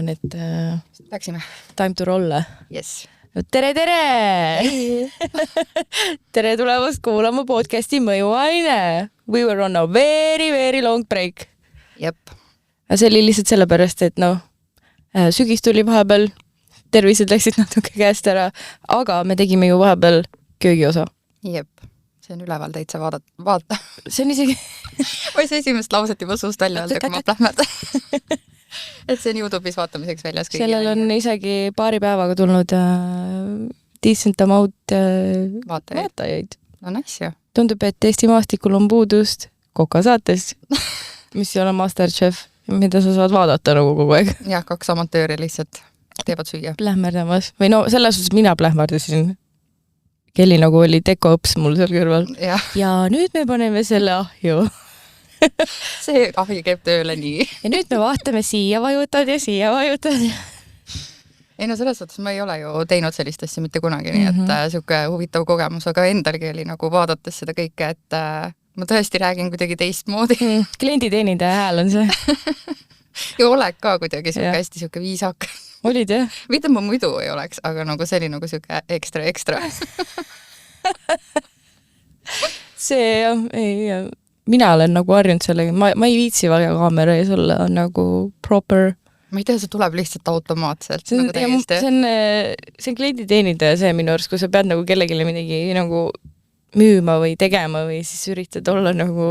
arvan, et Läksime. Time to roll. Yes. Tere! Tere tulemast kuulama podcasti Mõjuaine. We were on a very long break. Jep. See oli lihtsalt sellepärast, et sügis tuli vahepeal, tervised läksid natuke käest ära, aga me tegime ju vahepeal köögiosa. Jep. See on üleval täitsa vaata. See on isegi... Või see esimest lauset juba suust välja öelda, kui ma plähmed. Et see on YouTube'is vaatamiseks väljas kõigile. Sellel on isegi paari päevaga tulnud decent amount vaatajaid. No nice ju. Tundub, et Eesti maastikul on puudust kokasaatest, mis ei ole Masterchef, mida sa saad vaadata nagu kogu aeg. Jah, 2 amatööri lihtsalt teevad süüa. Plähmerdamas. Või no selles suhtes mina plähmerdasin. Kelly nagu oli dekoõps mul seal kõrval. Ja nüüd me paneme selle ahju. See ahi käib tööle nii. Ja nüüd me vaatame siia vajutad ja siia vajutad. Ei no selles suhtes ma ei ole ju teinud sellist asja mitte kunagi, nii et siuke huvitav kogemus, aga endalgi oli nagu vaadates seda kõike, et ma tõesti räägin kuidagi teistmoodi. Klienditeenindaja hääl on see. Ja oled ka kuidagi siuke hästi siuke viisak. Olid jah? Mida ma muidu ei oleks, aga nagu see oli nagu siuke ekstra. See jah, ei... Mina olen nagu harjunud sellega, ma ei viitsi väga kaamera ees olla nagu proper. Ma ei tea, see tuleb lihtsalt automaatselt. See on klienditeenindaja see minu arust, kui sa pead nagu kellegile midagi nagu müüma või tegema või siis üritad olla nagu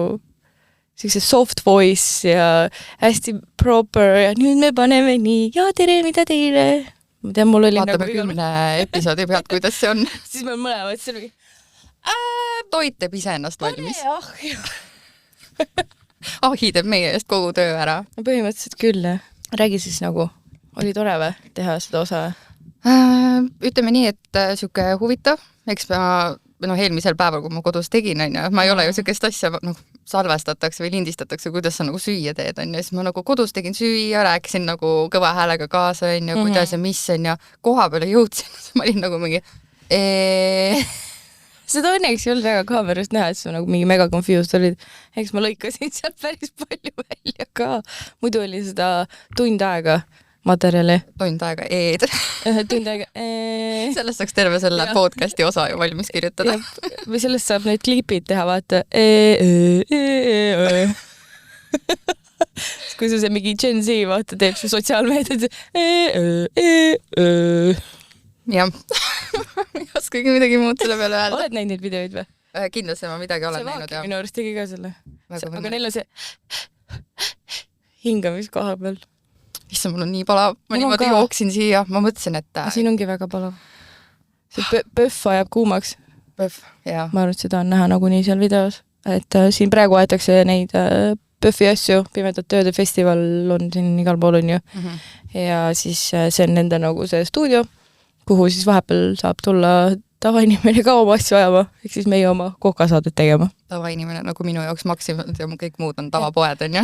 selline soft voice ja hästi proper ja nüüd me paneme nii, ja tere, mida teile? Ma tean, mul oli vaatame nagu 10 episoodi pealt, kuidas see on. Siis me mõlemad see oli Toit teeb ise ennast valmis. Ahju. Ahi teeb meie eest kogu töö ära. Põhimõtteliselt küll, jah. Räägi siis nagu, oli tore või teha seda osa? Ütleme nii, et siuke huvitav. Eks ma eelmisel päeval, kui ma kodus tegin, ma ei ole ju siukest asja salvestatakse või lindistatakse, kuidas sa nagu süüa teed. Siis ma nagu kodus tegin süüa, rääkisin nagu kõva häälega kaasa, kuidas ja mis on ja koha peale jõudsin. Ma olin nagu mingi... Seda õnneks ei olnud väga kaamerast näha, et sa nagu mingi mega confused olid. Eks ma lõikasin sealt päris palju välja ka. Muidu oli seda tund aega materjali. Tund aega Tund aega Sellest saaks terve selle podcasti osa ju valmis kirjutada. Või sellest saab need klipid teha, vaata. Kui sa see mingi Gen Z vaata teeb su sotsiaalmeediad. Jah. Ei oskagi midagi muud selle peale öelda. Oled näinud neid videoid või? Kindlasti ma midagi olen näinud. See minu arust tegi ka selle. Aga neil on see hingamiskoha peal. Issa, mul on nii palav. Ma niimoodi jooksin siia. Ma mõtlesin, et... Siin ongi väga palav. See pöff ajab kuumaks. Pöff, jah. Ma arvan, et seda on näha nagunii seal videos. Et siin praegu aetakse neid pöffi asju. Pimedad tööde festival on siin igal pool on ju. Ja siis see on nende nagu see stuudio, kuhu siis vahepeal saab tulla tavainimene ka oma asju ajama, ehk siis meie oma kokasaadet tegema. Tavainimene nagu minu jaoks maksimalt ja kõik muud on tavapoed, on ju?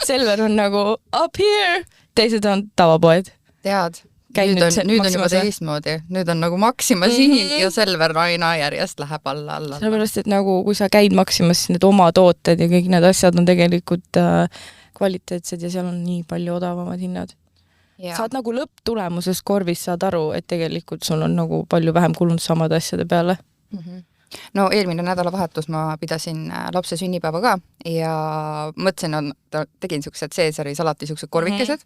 Selver on nagu up here, teised on tavapoed. Tead, nüüd on juba teistmoodi. Nüüd on nagu Maxima siin ja Selver aina järjest läheb alla. Sellepärast, et nagu kui sa käid Maximas, siis need oma tooted ja kõik need asjad on tegelikult kvaliteetsed ja seal on nii palju odavamad hinnad. Ja. Saad nagu lõpptulemusest korvis saad aru, et tegelikult sul on nagu palju vähem kulunud samade asjade peale. No eelmine nädalavahetus ma pidasin lapse sünnipäeva ka ja mõtlesin, tegin siuksed Caesari salati siuksed korvikesed.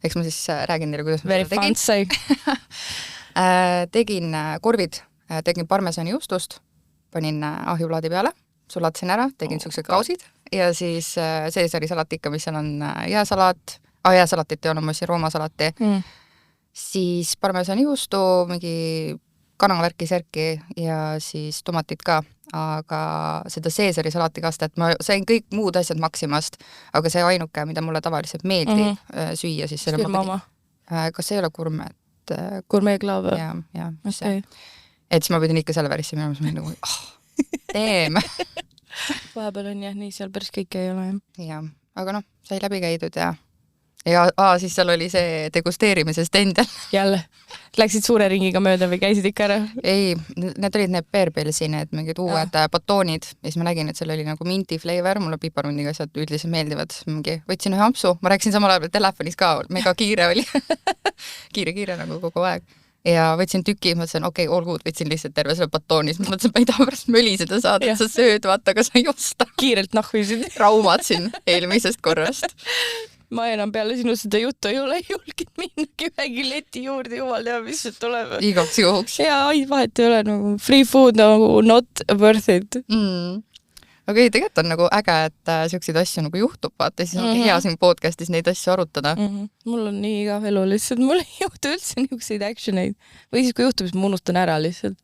Eks ma siis räägin neile, kuidas ma seda tegin. Tegin korvid, tegin parmesani juustust, panin ahjulaadi peale, sulatasin ära, tegin siuksed kausid ja siis Caesari salat ikka, mis seal on jääsalat, jääsalatit ja on oma roomasalati, siis parmesani juustu, mingi kanavärki, serki ja siis tomatid ka, aga seda Caesari salati kastet, ma sain kõik muud asjad Maximast, aga see ainuke, mida mulle tavaliselt meeldib süüa, siis selle kas see ei ole gurmet? Gurmeeklav? Jah. Et siis ma pidin ikka selle värisse minema, siis ma nagu, teeme. Vahepeal on jah, nii seal päris kõike ei ole. Jah, aga sai läbi käidud ja ja siis seal oli see degusteerimise stend jälle. Läksid suure ringiga mööda või käisid ikka ära? Ei, need olid need Bearbellsi, need mingid uued batoonid ja siis ma nägin, et seal oli nagu minti flavor, mulle piparmundiga asjad üldiselt meeldivad. Mingi võtsin ühe ampsu, ma rääkisin samal ajal telefonis ka, mega kiire oli. kiire nagu kogu aeg. Ja võtsin tüki, mõtlesin, okei, all good, võtsin lihtsalt terve selle batoonis, mõtlesin, ma ei taha pärast möliseda saada, et sa sööd, vaata, aga sa ei osta. Kiirelt nahvisid. Raumatsin eelmisest korrast. Ma enam peale sinu seda juttu ei ole julginud minnagi ühegi leti juurde, jumal teab, mis see tuleb. Igaks juhuks. Ja vahet ei ole nagu free food nagu not worth it. Aga tegelikult on nagu äge, et selliseid asju nagu juhtub, vaata, siis on hea siin podcastis neid asju arutada. Mul on nii igav elu lihtsalt, mul ei juhtu üldse niisuguseid actioneid. Või siis, kui juhtub, siis ma unustan ära lihtsalt.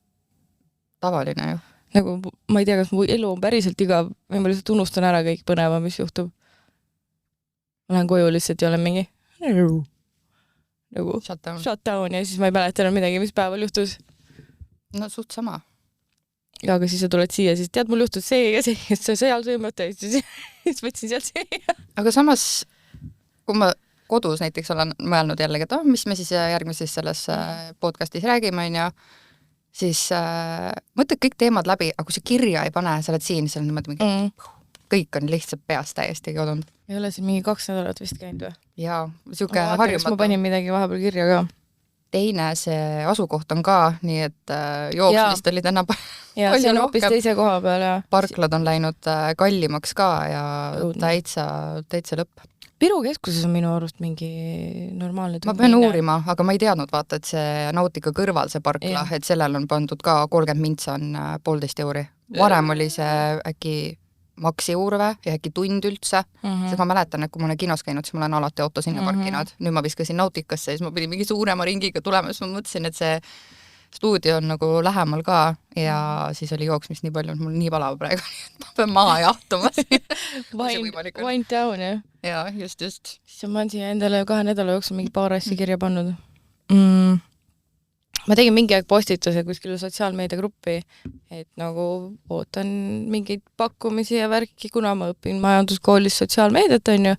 Tavaline ju. Nagu, ma ei tea, kas mu elu on päriselt igav, või ma lihtsalt unustan ära kõik põneva, mis juhtub. Ma lähen koju lihtsalt ja olen mingi nagu shutdown ja siis ma ei mäleta enam midagi, mis päeval juhtus. No suht sama. Ja aga siis sa tuled siia, siis tead, mul juhtud see ja see seal sõimata ja siis võtsin sealt see. Aga samas, kui ma kodus näiteks olen mõelnud jällegi, et mis me siis järgmises selles podcastis räägime, ja siis mõtled kõik teemad läbi, aga kui sa kirja ei pane, sa oled siin, seal on niimoodi mingi kõik on lihtsalt peast täiesti kadunud. Ei ole siin mingi 2 nädalat vist käinud või? Jaa, siuke harjumatu. Ma panin midagi vahepeal kirja ka. Teine see asukoht on ka, nii et jooksmist oli täna ja see on hoopis teise koha peal. Ja. Parklad on läinud kallimaks ka ja täitsa lõpp. Piru keskuses on minu arust mingi normaalne tunne. Ma pean uurima, aga ma ei teadnud, vaata, et see Nautika kõrval see parkla, et sellel on pandud ka 30 mintsa on 1,5 euri. Varem oli see äkki maksi juurve ja äkki tund üldse, sest ma mäletan, et kui ma olen kinos käinud, siis ma olen alati auto sinna parkinud. Nüüd ma viskasin Nautikasse, siis ma pidin mingi suurema ringiga tulema, siis ma mõtlesin, et see stuudio on nagu lähemal ka ja siis oli jooksmist nii palju, et mul nii palav praegu, et ma pean maha jahtuma. Wind down, jah? Jaa, just. Siis ma olen siia endale 2 nädala jooksul mingi paar asja kirja pannud. Ma tegin mingi aeg postituse kuskil sotsiaalmeediagruppi, et nagu ootan mingeid pakkumisi ja värki, kuna ma õpin majanduskoolis sotsiaalmeediat, on ju.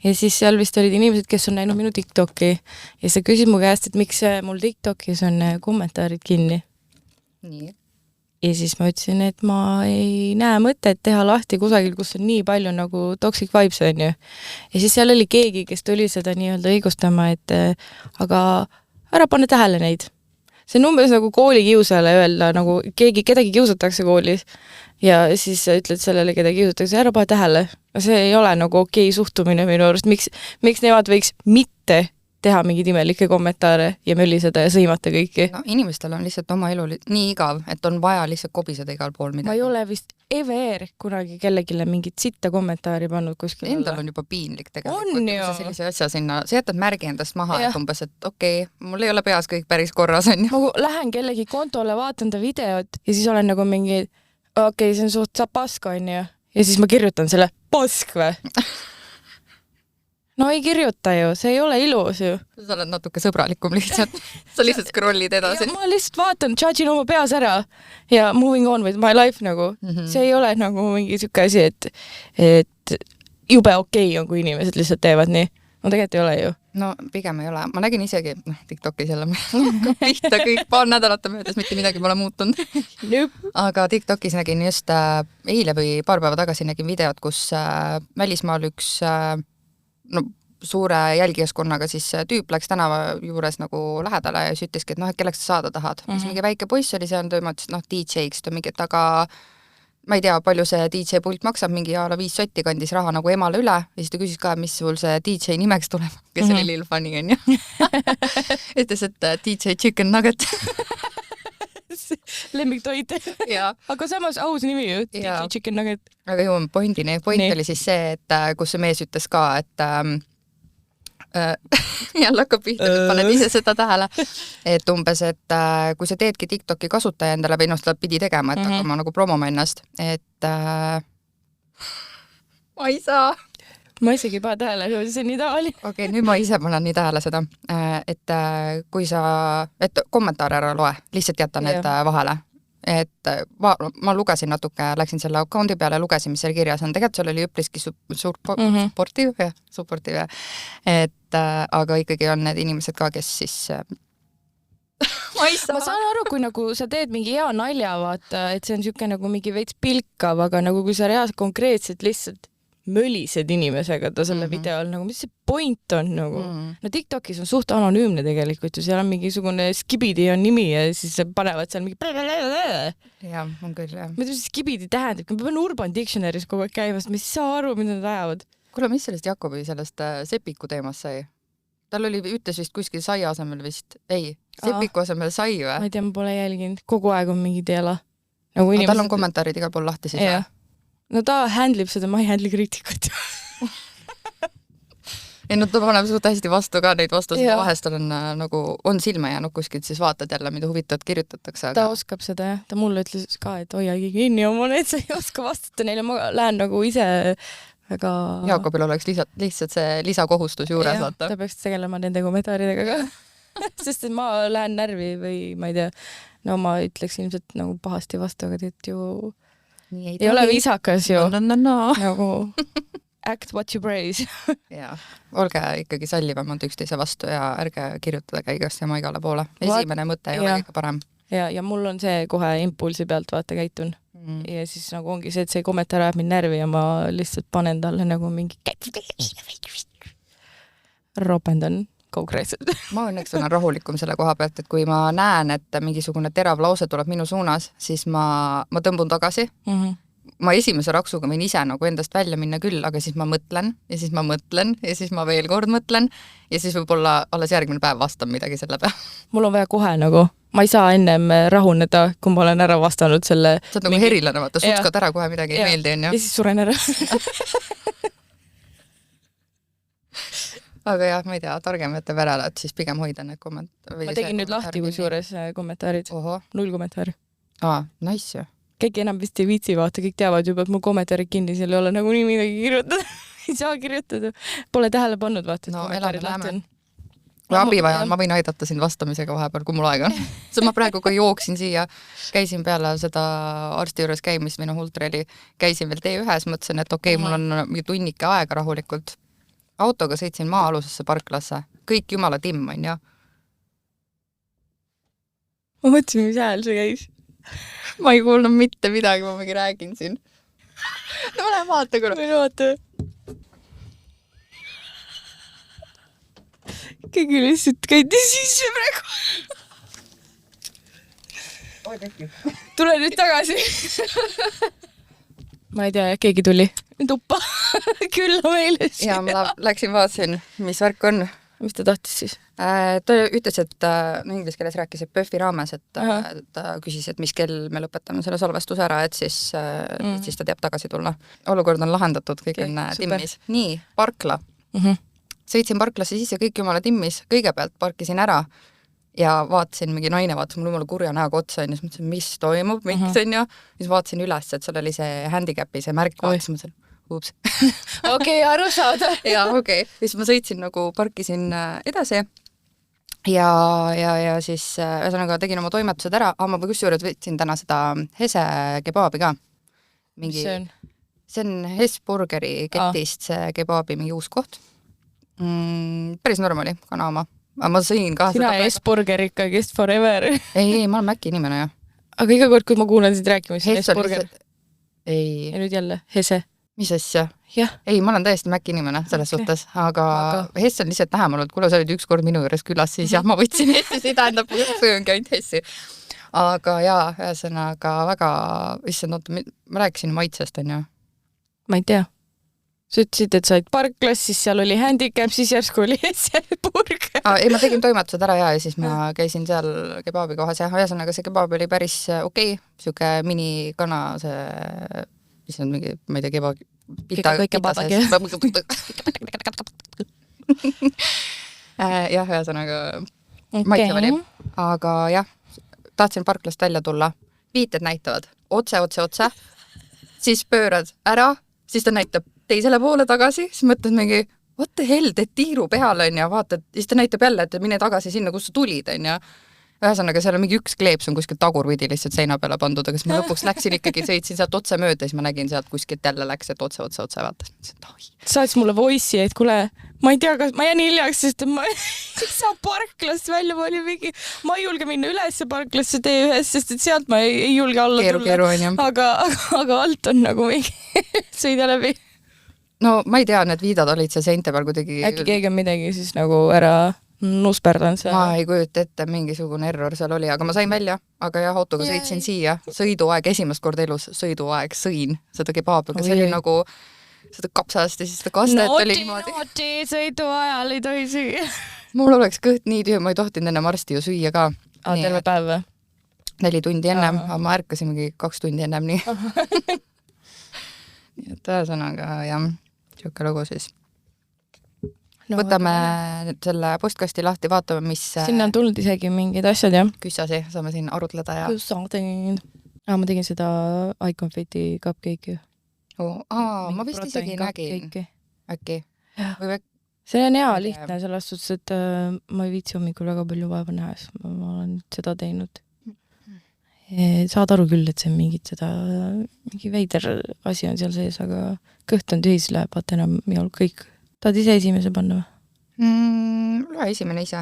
Ja siis seal vist olid inimesed, kes on näinud minu TikToki ja see küsis mu käest, et miks mul TikTokis on kommentaarid kinni. Nii. Ja siis ma ütlesin, et ma ei näe mõtet teha lahti kusagil, kus on nii palju nagu toxic vibes, on ju. Ja siis seal oli keegi, kes tuli seda nii-öelda õigustama, et aga ära pane tähele neid. See on umbes nagu koolikiusale öelda, nagu kedagi kiusatakse koolis ja siis ütled sellele, keda kiusatakse, ära pane tähele. See ei ole nagu okei suhtumine minu arust. Miks nemad võiks mitte teha mingeid imelikke kommentaare ja mölliseda ja sõimata kõiki? No, inimestel on lihtsalt oma elu nii igav, et on vaja lihtsalt kobiseda igal pool midagi. Ma ei ole vist ever kunagi kellegile mingit sitta kommentaari pannud kuskil. Endal on juba piinlik tegelikult. On ju. Sellise asja sinna, sa jätad märgi endast maha, et umbes, et okei, mul ei ole peas kõik päris korras, on ju. Ma lähen kellegi kontole, vaatan ta videot ja siis olen nagu mingi, okei, see on suht pask, on ju. Ja siis ma kirjutan selle pask või? No ei kirjuta ju, see ei ole ilus ju. Sa oled natuke sõbralikum lihtsalt. Sa lihtsalt scrollid edasi. Ja ma lihtsalt vaatan, chargin oma peas ära ja moving on with my life nagu. See ei ole nagu mingi siuke asi, et jube okei on, kui inimesed lihtsalt teevad nii. No tegelikult ei ole ju. No pigem ei ole. Ma nägin isegi, TikTokis jälle pihta kõik paar nädalata möödas, mitte midagi pole muutunud. Aga TikTokis nägin just eile või paar päeva tagasi nägin videot, kus välismaal üks suure jälgijaskonnaga siis tüüp läks tänava juures nagu lähedale ja siis ütleski, et et kelleks sa saada tahad. Siis mingi väike poiss oli seal, ta ütles, DJ-ks ta mingi, et aga ma ei tea, palju see DJ pult maksab, mingi a la 5 sotti kandis raha nagu emale üle ja siis ta küsis ka, mis sul see DJ nimeks tuleb, kes oli Lil Funny, on ju. Ütles, et DJ Chicken Nugget. Lemmiktoid. Aga samas aus nimi ju, DJ Chicken Nugget. Aga jõuame pointini. Point oli siis see, et kus see mees ütles ka, et jälle hakkab pihta, et paned ise seda tähele, et umbes, et kui sa teedki TikToki kasutaja endale või seda pidi tegema, et hakkama nagu promoma ennast, et ma ei saa. Ma isegi ei pane tähele, see on nii tavaline. Okei, nüüd ma ise panen nii tähele seda, et kui sa, et kommentaare ära loe, lihtsalt jäta need vahele. et ma lugesin natuke, läksin selle account'i peale, lugesin, mis seal kirjas on, tegelikult seal oli üpriski supportiiv, et aga ikkagi on need inimesed ka, kes siis ma saan aru, kui nagu sa teed mingi hea nalja, vaata, et see on niisugune nagu mingi veits pilkav, aga nagu kui sa reaalselt konkreetselt lihtsalt mölised inimesega selle videol, nagu mis see point on nagu? No TikTokis on suht anonüümne tegelikult ju, seal on mingisugune Skibidi on nimi ja siis panevad seal mingi jah, on küll, jah. Ma ei tea, mis Skibidi tähendab, ma pean Urban Dictionary's kogu aeg käima, sest ma ei saa aru, mida nad ajavad. Kuule, mis sellest Jakobi sellest sepiku teemast sai? Tal oli, ütles vist kuskil sai asemel vist, ei, sepiku asemel sai või? Ma ei tea, ma pole jälginud, kogu aeg on mingi teela. Nagu inimesed... Tal on kommentaarid igal pool lahti siis või? No ta handlib seda, ma ei handli kriitikat. ei, no ta paneb suht hästi vastu ka neid vastuseid, vahest on nagu, on silme jäänud kuskilt, siis vaatad jälle, mida huvitavat kirjutatakse. Aga... Ta oskab seda, jah. Ta mulle ütles ka, et hoiagi kinni oma need, sa ei oska vastata neile, ma lähen nagu ise väga... Jaakobil oleks lihtsalt see lisakohustus juures, vaata. Ta peaks tegelema nende kommentaaridega ka. Sest et ma lähen närvi või ma ei tea, no ma ütleks ilmselt nagu pahasti vastu, aga tead ju ei ole viisakas ju. No. Nagu act what you praise. ja, olge ikkagi sallivamad üksteise vastu ja ärge kirjutada igast jama igale poole. Esimene mõte ei ole ikka parem. Ja mul on see kohe impulsi pealt vaata käitun. Ja siis nagu ongi see, et see kommentaar ajab mind närvi ja ma lihtsalt panen talle nagu mingi ropendan konkreetselt. Ma õnneks olen rahulikum selle koha pealt, et kui ma näen, et mingisugune terav lause tuleb minu suunas, siis ma tõmbun tagasi. Ma esimese raksuga võin ise nagu endast välja minna küll, aga siis ma mõtlen ja siis ma mõtlen ja siis ma veel kord mõtlen ja siis võib-olla alles järgmine päev vastan midagi selle peale. Mul on vaja kohe nagu, ma ei saa ennem rahuneda, kui ma olen ära vastanud selle... Sa oled nagu herilane, vaata, sutskad ära kohe midagi ei meeldi, on ju? Ja siis suren ära. aga jah, ma ei tea, targem jätta verele, et siis pigem hoida need kommentaarid. Ma tegin nüüd lahti kusjuures kommentaarid. 0 kommentaari. Nice ju. Keegi enam vist ei viitsi vaata, kõik teavad juba, et mul kommentaarid kinni, seal ei ole nagu nii midagi kirjutada. ei saa kirjutada. Pole tähele pannud, vaata, et kommentaarid lahti on. Kui abi vaja on, ma võin aidata sind vastamisega vahepeal, kui mul aega on. So ma praegu, kui jooksin siia, käisin peale seda arsti juures käimist või ultreli, käisin veel T1-s, mõtlesin, et okei, mul on mingi tunnike aega rahulikult. Autoga sõitsin maa-alusesse parklasse. Kõik jumala timm on, ja? Ma mõtlesin, mis hääl see käis. Ma ei kuulnud mitte midagi, ma mingi räägin siin. No ma lähen vaata korra. Võin vaata. Keegi lihtsalt käidi sisse praegu. Tule nüüd tagasi. Ma ei tea, keegi tuli tuppa külla meile. Ja ma läksin vaatasin, mis värk on. Mis ta tahtis siis? Ta ütles, et inglise keeles rääkis, et PÖFFi raames, et ta küsis, et mis kell me lõpetame selle salvestuse ära, et siis ta teab tagasi tulla. Olukord on lahendatud, kõik on timmis. Nii, parkla. Sõitsin parklasse sisse, kõik jumala timmis. Kõigepealt parkisin ära ja vaatasin, mingi naine vaatas mul jumala kurja näoga otsa ja siis mõtlesin, mis toimub, miks on ja siis vaatasin üles, et seal oli see handicapi, see märk, vaatasin, ups. Okei, aru saada. ja okei. Siis ma sõitsin nagu, parkisin edasi ja siis ühesõnaga tegin oma toimetused ära, ma kusjuures võtsin täna seda Hese kebaabi ka. Mis see on? See on Hesburgeri ketist see kebaabi mingi uus koht. Päris normali, kana oma. Ma sõin ka Sina Hesburger ikkagi forever. ei, ma olen Mäki inimene, jah. Aga iga kord, kui ma kuulen sind rääkima, siis Hesburger. Ei. Ja nüüd jälle, Hese. Mis asja? Jah. Ei, ma olen täiesti Mäki inimene selles suhtes, aga Hesse on lihtsalt nähem olnud, kuule, sa olid ükskord minu juures külas, siis jah, ma võtsin Hesse, see tähendab, et sööngi ainult Hessi. Aga jaa, ühesõnaga väga, ma rääkisin maitsest, on ju? Ma ei tea. Sa ütlesid, et sa olid parklas, siis seal oli handicap, siis järsku oli Hesse burger. Ei, ma tegin toimetused ära ja siis ma käisin seal kebaabi kohas ja ühesõnaga see kebaab oli päris okei, siuke minikana see mis on mingi, ma ei tea, jah, ühesõnaga maitsev oli. Aga jah, tahtsin parklast välja tulla. Viited näitavad otse, siis pöörad ära, siis ta näitab teisele poole tagasi, siis mõtled mingi, what the hell, teed tiiru peale on ja vaatad, siis ta näitab jälle, et mine tagasi sinna, kus sa tulid on ja ühesõnaga, seal on mingi üks kleeps on kuskil tagurpidi lihtsalt seina peale pandud, aga siis ma lõpuks läksin ikkagi, sõitsin sealt otse mööda, siis ma nägin sealt kuskilt jälle läks, et otse vaatas. Saatis mulle voice'i, et kuule, ma ei tea, kas ma jään hiljaks, sest ma ei saa parklast välja, ma ei julge minna ülesse parklasse T1, sest et sealt ma ei julge alla tulla. Aga alt on nagu mingi sõida läbi. No ma ei tea, need viidad olid seal seinte peal kuidagi... Äkki keegi on midagi siis nagu ära... Nusperdan see. Ma ei kujuta ette, mingisugune error seal oli, aga ma sain välja, aga jah, autoga sõitsin siia, sõiduaeg, esimest korda elus sõiduaeg, sõin seda kebaabi, aga see oli nagu seda kapsast ja siis seda kastet oli niimoodi. Nooti, sõiduajal ei tohi süüa. Mul oleks kõht nii tüü, ma ei tohtinud ennem arsti ju süüa ka. Terve päev või? 4 tundi ennem, aga ma ärkasin mingi 2 tundi ennem nii. Nii et ühesõnaga, jah, siuke lugu siis. No, võtame selle postkasti lahti, vaatame, mis... Sinna on tulnud isegi mingid asjad, jah? Küssasi, saame siin arutleda ja... ma tegin seda iConfetti cupcake'i. Ma vist isegi nägin. Äkki? See on hea lihtne, selles suhtes, et ma ei viitsi hommikul väga palju vaeva näha, sest ma olen seda teinud. Saad aru küll, et see on mingi veider asi on seal sees, aga kõht on tühis, läheb, vaata enam jõul kõik. Tahad ise esimese panna või? Loe esimene ise.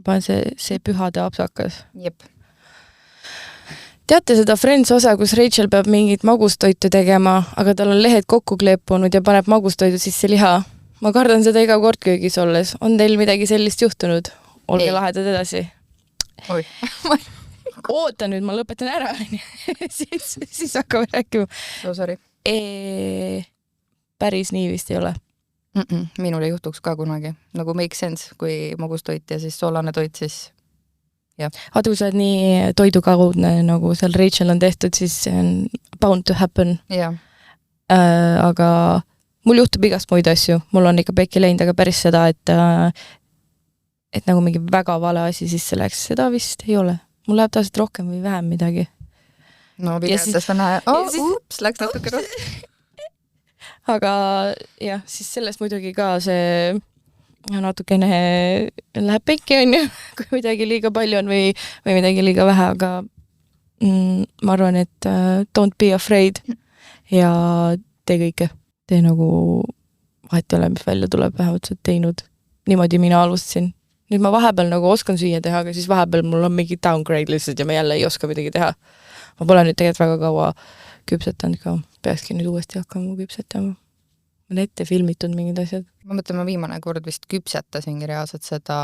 Panen see pühade apsakas. Jep. Teate seda Friends osa, kus Rachel peab mingit magustoitu tegema, aga tal on lehed kokku kleepunud ja paneb magustoidu sisse liha. Ma kardan seda iga kord köögis olles. On teil midagi sellist juhtunud? Olge lahedad edasi. Oi. Oota nüüd, ma lõpetan ära. siis hakkame rääkima. Sorry. Päris nii vist ei ole. Minul ei juhtuks ka kunagi. Nagu make sense, kui magustoit ja siis soolane toit, siis jah. Aga kui sa oled nii toidukaudne, nagu seal Rachel on tehtud, siis see on bound to happen. Yeah. Aga mul juhtub igast muid asju. Mul on ikka pekki läinud, aga päris seda, et nagu mingi väga vale asi sisse läks. Seda vist ei ole. Mul läheb taas rohkem või vähem midagi. No videotes on nähe, läks natuke rohkem. Aga jah, siis sellest muidugi ka see natukene läheb pekki, on ju, kui midagi liiga palju on või midagi liiga vähe, aga ma arvan, et don't be afraid ja tee kõike. Tee nagu vahet ei ole, mis välja tuleb, vähemalt sa teinud. Niimoodi mina alustasin. Nüüd ma vahepeal nagu oskan süüa teha, aga siis vahepeal mul on mingi downgrade lihtsalt ja ma jälle ei oska midagi teha. Ma pole nüüd tegelikult väga kaua küpsetanud ka. Peakski nüüd uuesti hakkama küpsetama. Ma olen ette filmitud mingid asjad. Ma mõtlen, ma viimane kord vist küpsetasingi reaalselt seda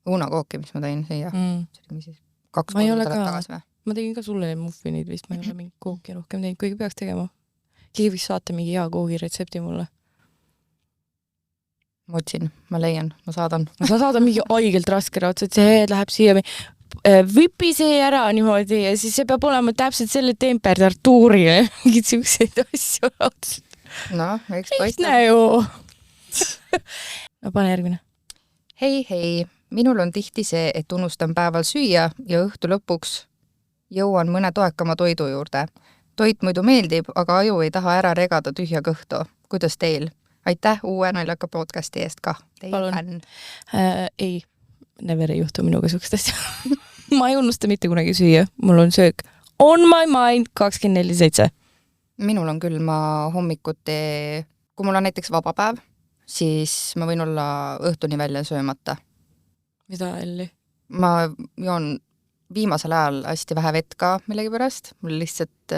õunakooki, mis ma tõin siia. See oli siis 2 korda tagasi või? Ma tegin ka sulle muffinid vist, ma ei ole mingi kooki rohkem teinud, kuigi peaks tegema. Keegi võiks saata mingi hea koogi retsepti mulle. Ma otsin, ma leian, ma saadan. Sa saadan mingi aigelt raske raudselt, see läheb siia vipi see ära niimoodi ja siis see peab olema täpselt selle temperatuuri ja mingid siukseid asju raudselt. No, eks paista. Lihtne ju. No pane järgmine. Hei, minul on tihti see, et unustan päeval süüa ja õhtu lõpuks jõuan mõne toekama toidu juurde. Toit muidu meeldib, aga aju ei taha ära regada tühja kõhtu. Kuidas teil? Aitäh uue naljaka podcasti eest ka. Palun. Ei, never ei juhtu minuga sukest asja. Ma ei unusta mitte kunagi süüa. Mul on söök on my mind 24/7. Minul on küll, ma hommikuti, kui mul on näiteks vaba päev, siis ma võin olla õhtuni välja söömata. Mida Elli? Ma joon viimasel ajal hästi vähe vett ka millegi pärast. Mul lihtsalt...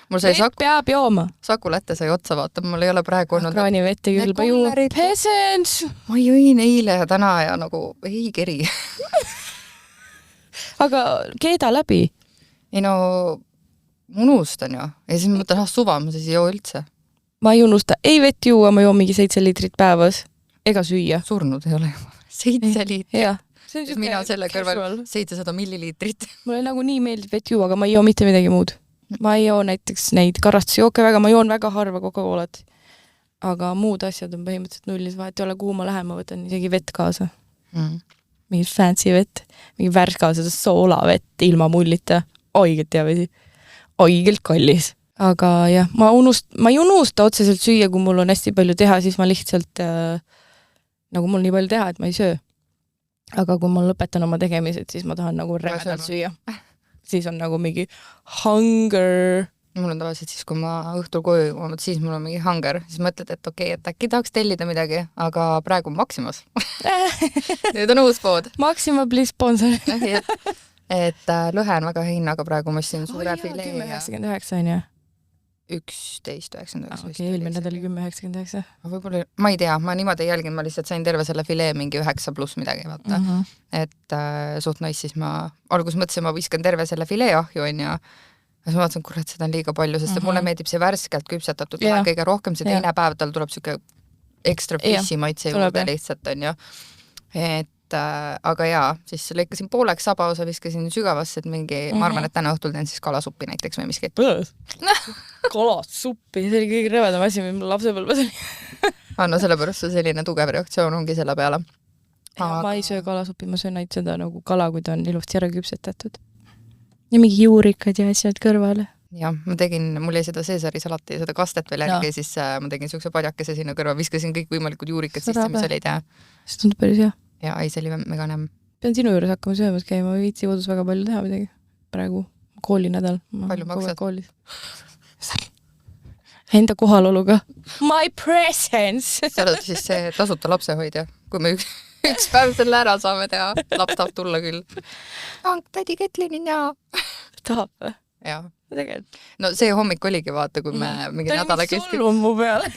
Mul sai peab jooma. Sakulätte sai otsa vaata. Mul ei ole praegu olnud... Kraanivett ei külba ju. Peasants! Ma jõin eile ja täna ja nagu ei keri. Aga keeda läbi? Ei no, unustan ju. Ja siis ma mõtlen, suva, ma siis ei joo üldse. Ma ei unusta. Ei vett juua, ma joon mingi 7 liitrit päevas. Ega süüa. Surnud ei ole. 7 liitrit. Jah. Mina selle kõrval 700 milliliitrit. Mulle nagu nii meeldib vett juua, aga ma ei joo mitte midagi muud. Ma ei joo näiteks neid karastusjooke väga, ma joon väga harva Coca-Colat. Aga muud asjad on põhimõtteliselt nullis, vahet ei ole, kuhu ma lähen, ma võtan isegi vett kaasa. Mingi fancy vett, mingi värska seda soolavett ilma mullita. Oigelt hea vesi. Oigelt kallis. Aga jah, ma ei unusta otseselt süüa, kui mul on hästi palju teha, siis ma lihtsalt nagu mul nii palju teha, et ma ei söö. aga kui ma lõpetan oma tegemised, siis ma tahan nagu rämedalt süüa. Siis on nagu mingi hunger. Mul on tavaliselt siis, kui ma õhtul koju jõuan, siis mul on mingi hunger. Siis mõtled, et okei, et äkki tahaks tellida midagi, aga praegu on Maximas. Nüüd on uus pood. Maxima, please sponsor. Et lõhe on väga hinnaga praegu, ma ostsin suure filee. 10,99 on ju? 11,99. Okei, eelmine nädal 10,99. Võib-olla, ma ei tea, ma niimoodi ei jälginud, ma lihtsalt sain terve selle filee mingi 9 pluss midagi, vaata. Et suht nice, siis ma alguses mõtlesin, ma viskan terve selle filee ahju, on ja siis ma vaatasin, kurat, seda on liiga palju, sest mulle meeldib see värskelt küpsetatud kõige rohkem, see teine päev tal tuleb siuke ekstra fissi maitse juurde lihtsalt, on ju. Et aga jaa, siis lõikasin pooleks sabaosa, viskasin sügavasse, et mingi, ma arvan, et täna õhtul teen siis kalasuppi näiteks või miski. Kalasuppi, see oli kõige rõvedam asi, mis mul lapsepõlves oli. No sellepärast see selline tugev reaktsioon ongi selle peale. Ma ei söö kalasuppi, ma söön ainult seda nagu kala, kui ta on ilusti ära küpsetatud. Ja mingi juurikad ja asjad kõrvale. Jah, ma tegin, mul jäi seda Caesari salati ja seda kastet veel järgi, siis ma tegin siukse padjakese sinna kõrva, viskasin kõik võimalikud juurikad sisse, mis olid ja... See tundub päris hea. Ja ei, see oli mega nämm. Pean sinu juures hakkama söömas käima, viitsi kodus väga palju teha midagi. Praegu koolinädal. Palju maksad? Enda kohaloluga. My presence! Sa oled siis see tasuta lapsehoidja. Kui me üks päev selle ära saame teha, laps tahab tulla küll. Tädi Ketlinin ja... Tahab või? Jah. Tegelikult. No see hommik oligi, vaata, kui me mingi nädala keskel... Sul on mu peale.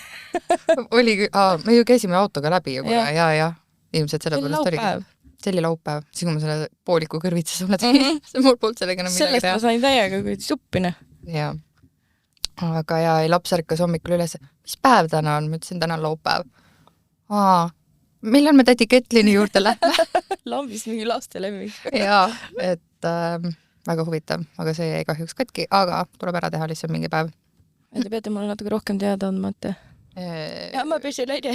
Oligi, me ju käisime autoga läbi ju kuna, ja. Ilmselt selle pärast oligi. See oli laupäev. Siis kui ma selle pooliku kõrvitsa sulle tegin, see mul polnud sellega enam midagi teha. Sellest ma sain täiega, kui suppine. Jaa. Aga jaa, laps ärkas hommikul üles. Mis päev täna on? Ma ütlesin, täna on laupäev. Millal me tädi Ketlini juurde lähme? Lambis mingi laste lemmik. Jaa, et väga huvitav. Aga see jäi kahjuks katki, aga tuleb ära teha lihtsalt mingi päev. Te peate mulle natuke rohkem teada andma, et... Ja ma pesi läide.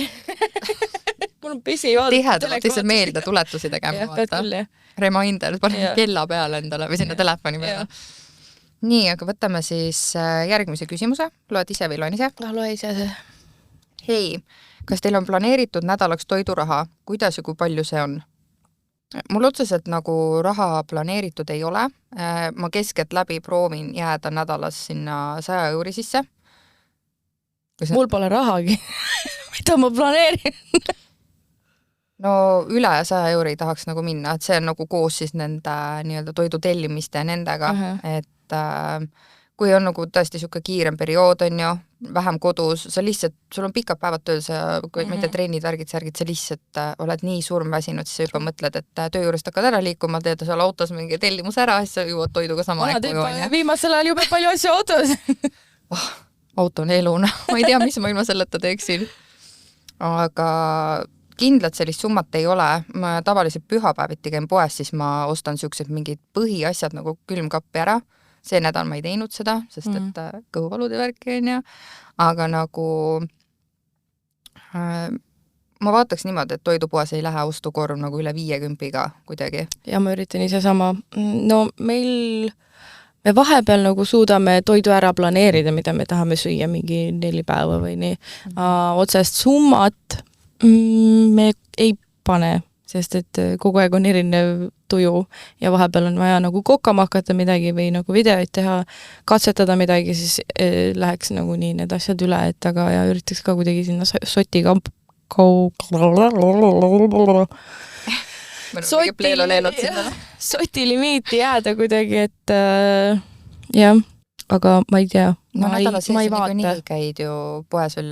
Mul on pesi vaadata. Tihedalt lihtsalt meelde tuletusi tegema vaata. Reminder, panen kella peale endale või sinna telefoni peale. Nii, aga võtame siis järgmise küsimuse. Loed ise või loen ise? Loe ise see. Hei, kas teil on planeeritud nädalaks toiduraha? Kuidas ja kui palju see on? Mul otseselt nagu raha planeeritud ei ole. Ma keskelt läbi proovin jääda nädalas sinna 100 euri sisse. Mul pole rahagi. Mida ma planeerin? No üle 100 euri tahaks nagu minna, et see on nagu koos siis nende nii-öelda toidu tellimiste ja nendega, et kui on nagu tõesti siuke kiirem periood on ju, vähem kodus, sa lihtsalt, sul on pikad päevad tööl, kui mitte trennid, värgid, särgid, sa lihtsalt oled nii surmväsinud, siis sa juba mõtled, et töö juurest hakkad ära liikuma, teed seal autos mingi tellimus ära, siis sa jõuad toiduga sama aeg koju on. Viimasel ajal jube palju asju autos. Auto on eluna, ma ei tea, mis ma ilma selleta teeksin. Aga kindlalt sellist summat ei ole. Ma tavaliselt pühapäeviti käin poes, siis ma ostan siuksed mingid põhiasjad nagu külmkappi ära. See nädal ma ei teinud seda, sest et kõhuvalude värki on ja. Aga nagu ma vaataks niimoodi, et toidupoes ei lähe ostukorv nagu üle 50-ga kuidagi. Ja ma üritan ise sama. No me vahepeal nagu suudame toidu ära planeerida, mida me tahame süüa mingi 4 päeva või nii. Otsest summat me ei pane, sest et kogu aeg on erinev tuju ja vahepeal on vaja nagu kokama hakata midagi või nagu videoid teha, katsetada midagi, siis läheks nagu nii need asjad üle, et aga ja üritaks ka kuidagi sinna sotiga soti limiiti jääda kuidagi, et jah, aga ma ei tea. Ma ei vaata. Nii käid ju poes veel,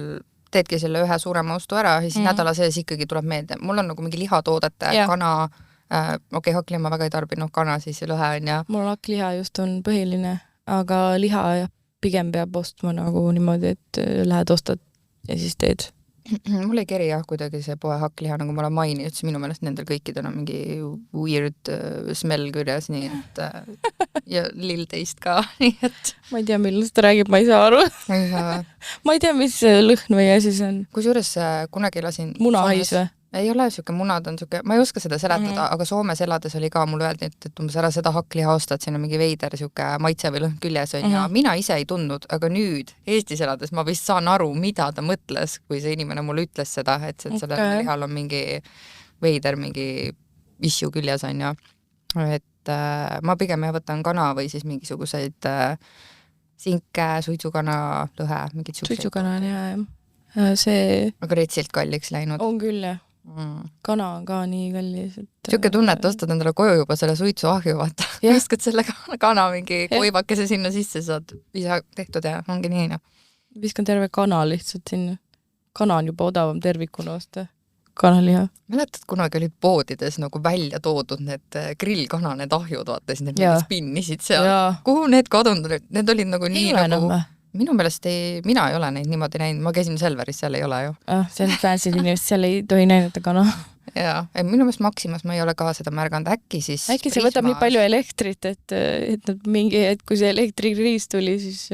teedki selle ühe suurema ostu ära ja siis nädala sees ikkagi tuleb meelde. Mul on nagu mingi lihatoodete, kana, hakkliha ma väga ei tarbinud, kana siis lõhe on ja... Mul hakkliha just on põhiline, aga liha pigem peab ostma nagu niimoodi, et lähed ostad ja siis teed. Mul ei keri jah kuidagi see poe hakkliha, nagu ma olen maininud, siis minu meelest nendel kõikidel on mingi weird smell küljes, nii et ja lill teist ka, nii et ma ei tea, millest ta räägib, ma ei saa aru. Ma ei tea, mis lõhn või asi see on. Kusjuures kunagi lasin munahais või? Ei ole siuke munad, on siuke, ma ei oska seda seletada, aga Soomes elades oli ka mul öeldi, et umbes ära seda hakkliha ostad, siin on mingi veider siuke maitse või lõhn küljes on ja mina ise ei tundnud, aga nüüd Eestis elades ma vist saan aru, mida ta mõtles, kui see inimene mulle ütles seda, et sellel lihal on mingi veider, mingi issue küljes on ju, et ma pigem võtan kana või siis mingisuguseid sinke, suitsukana, lõhe, mingid suhteid. Suitsukana on hea, see aga retsilt kalliks läinud. On küll, jah. Kana on ka nii kallis. Siuke tunne, et ostad endale koju juba selle suitsuahju, vaata. Viskad selle kana mingi koivakese sinna sisse, saad ise tehtud ja ongi nii. Viskan terve kana lihtsalt sinna. Kana on juba odavam tervikuna osta. Kanaliha. Mäletad, kunagi olid poodides nagu välja toodud need grillkana, need ahjud, vaata, siis need spinnisid seal. Kuhu need kadunud olid? Need olid nagu nii nagu... Minu meelest mina ei ole neid niimoodi näinud. Ma käisin Selveris, seal ei ole ju. See on fancy inimest, seal ei tohi näidata kana. Jaa, minu meelest Maximas ma ei ole ka seda märganud. Äkki siis... Äkki see võtab nii palju elektrit, et mingi hetk, kui see elektrikriis tuli, siis